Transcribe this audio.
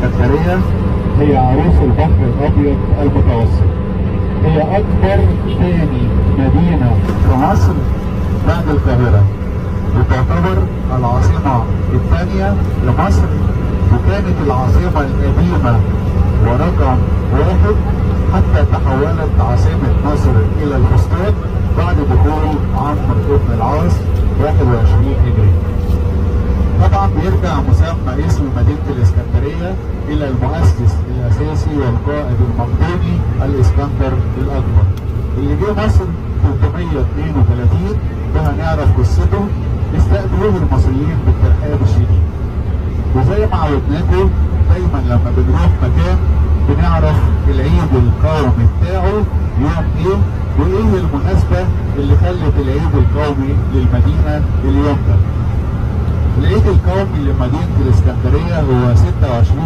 الإسكندرية هي عروس البحر الأبيض المتوسط. هي أكبر ثاني مدينة في مصر بعد القاهرة، وتعتبر العاصمة الثانية لمصر، وكانت العاصمة القديمة ورقم واحد حتى تحولت عاصمة مصر إلى الفسطاط بعد دخول عمرو بن العاص 21 هجري. طبعا بيرجع مسمى اسم مدينة الإسكندرية إلى المؤسس الأساسي والقائد المقدوني الإسكندر الأكبر، اللي جه مصر 332 وهنعرف قصته. استقبلوه المصريين بالترحاب الشديد، وزي ما عودناكم دايما لما بنروح مكان بنعرف العيد القومي بتاعه يوم ايه، وايه المناسبة اللي خلت العيد القومي للمدينة اليوم ده. العيد القومي لمدينة الإسكندرية هو 26